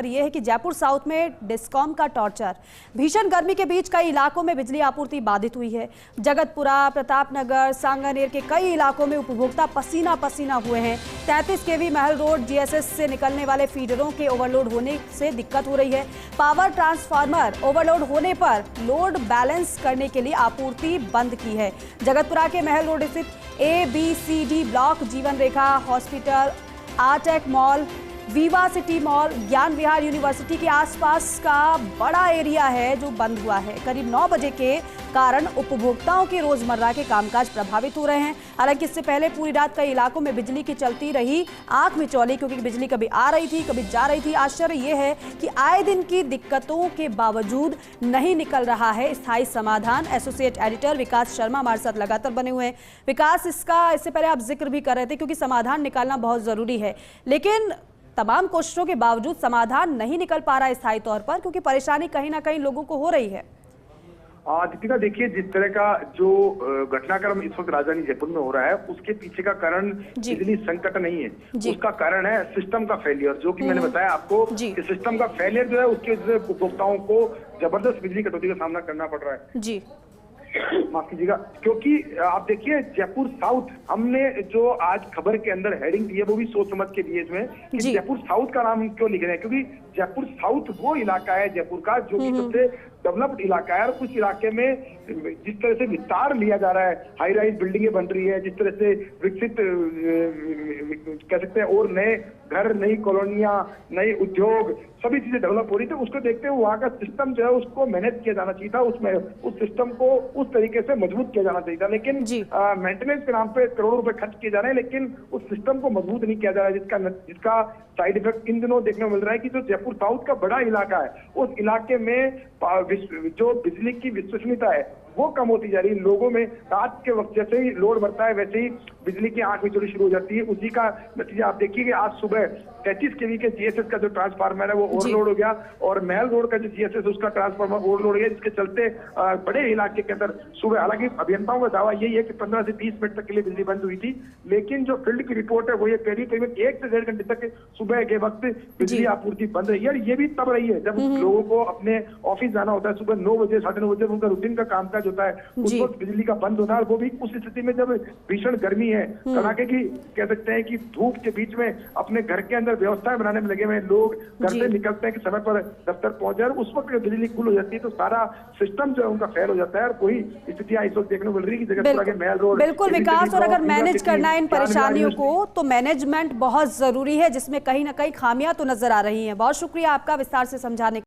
खबर यह है कि जयपुर साउथ में डिस्कॉम का टॉर्चर। भीषण गर्मी के बीच कई इलाकों में बिजली आपूर्ति बाधित हुई है। जगतपुरा, प्रतापनगर, सांगानेर के कई इलाकों में उपभोक्ता पसीना पसीना हुए हैं। 33 केवी महल रोड जीएसएस से निकलने वाले फीडरों के ओवरलोड होने से दिक्कत हो रही है। पावर ट्रांसफार्मर ओवरलोड होने पर लोड बैलेंस करने के लिए आपूर्ति बंद की है। जगतपुरा के महल रोड स्थित ABCD ब्लॉक, जीवन रेखा हॉस्पिटल, आरटेक मॉल, विवा सिटी मॉल, ज्ञान विहार यूनिवर्सिटी के आसपास का बड़ा एरिया है जो बंद हुआ है। करीब 9 बजे के कारण उपभोक्ताओं के रोजमर्रा के कामकाज प्रभावित हो रहे हैं। हालांकि इससे पहले पूरी रात कई इलाकों में बिजली की चलती रही आंख मिचौली, क्योंकि बिजली कभी आ रही थी कभी जा रही थी। आश्चर्य यह है कि आए दिन की दिक्कतों के बावजूद नहीं निकल रहा है स्थायी समाधान। एसोसिएट एडिटर विकास शर्मा हमारे साथ लगातार बने हुए हैं। विकास, इससे पहले आप जिक्र भी कर रहे थे क्योंकि समाधान निकालना बहुत जरूरी है, लेकिन तमाम कोशिशों के बावजूद समाधान नहीं निकल पा रहा है स्थायी तौर पर, क्योंकि परेशानी कहीं ना कहीं लोगों को हो रही है। दीपिका, देखिए, जिस तरह का जो घटनाक्रम इस वक्त राजधानी जयपुर में हो रहा है उसके पीछे का कारण बिजली संकट नहीं है, उसका कारण है सिस्टम का फेलियर, जो कि मैंने बताया आपको कि सिस्टम का फेलियर जो है उसके वजह से उपभोक्ताओं को जबरदस्त बिजली कटौती का सामना करना पड़ रहा है। जी माफ कीजिएगा, क्योंकि आप देखिए जयपुर साउथ, हमने जो आज खबर के अंदर हेडिंग दी है वो भी सोच समझ के दिए इसमें कि जयपुर साउथ का नाम क्यों लिख रहे हैं, क्योंकि जयपुर साउथ वो इलाका है जयपुर का जो कि सबसे डेवलप्ड इलाका है। और उस इलाके में जिस तरह से विस्तार लिया जा रहा है, हाई राइज बिल्डिंगें बन रही है, जिस तरह से विकसित कह सकते हैं और नए घर, नई कॉलोनियां, नए उद्योग, सभी चीजें डेवलप हो रही थी। उसको देखते हुए वहाँ का सिस्टम जो है उसको मैनेज किया जाना चाहिए था, उसमें उस सिस्टम को उस तरीके से मजबूत किया जाना चाहिए था। लेकिन मेंटेनेंस के नाम पे करोड़ों रुपए खर्च किए जा रहे हैं, लेकिन उस सिस्टम को मजबूत नहीं किया जा रहा है, जिसका साइड इफेक्ट इन दिनों देखने को मिल रहा है कि जो जयपुर साउथ का बड़ा इलाका है उस इलाके में जो बिजली की विश्वसनीयता है वो कम होती जा रही है। लोगों में रात के वक्त जैसे ही लोड बढ़ता है वैसे ही बिजली की आंख मिचौली शुरू हो जाती है। उसी का नतीजा आप देखिए कि आज सुबह 33 केवी के जीएसएस का जो ट्रांसफार्मर है वो ओवरलोड हो गया और महल रोड का जो जीएसएस उसका ट्रांसफार्मर ओवरलोड हो गया, जिसके चलते बड़े इलाके के अंदर सुबह, हालांकि अभियंताओं का दावा यही है कि 15 से 20 मिनट तक के लिए बिजली बंद हुई थी, लेकिन जो फील्ड की रिपोर्ट है वो ये कह रही है करीब 1 से 1.5 घंटे तक सुबह के वक्त बिजली आपूर्ति बंद रही है। और ये भी तब रही है जब लोगों को अपने ऑफिस जाना होता है, सुबह 9 बजे 9:30 बजे उनका रूटीन का कामकाज होता है, उस वक्त बिजली का बंद होता है। वो भी उस स्थिति में जब भीषण गर्मी है, कड़ाके की कह सकते हैं कि धूप के बीच में अपने घर के अंदर व्यवस्थाएं बनाने में लगे हुए लोग घर से निकलते हैं कि समय पर दफ्तर पहुंच जाए, उस वक्त बिजली गुल हो जाती है तो सारा सिस्टम जो है उनका फेल हो जाता है। और कोई स्थितियां इस वक्त देखने को मिल रही है कि जगतपुरा के महल रोड। बिल्कुल विकास, और अगर मैनेज करना है इन परेशानियों को तो मैनेजमेंट बहुत जरूरी है, जिसमें कहीं ना कहीं खामियां तो नजर आ रही है। बहुत शुक्रिया आपका विस्तार से समझाने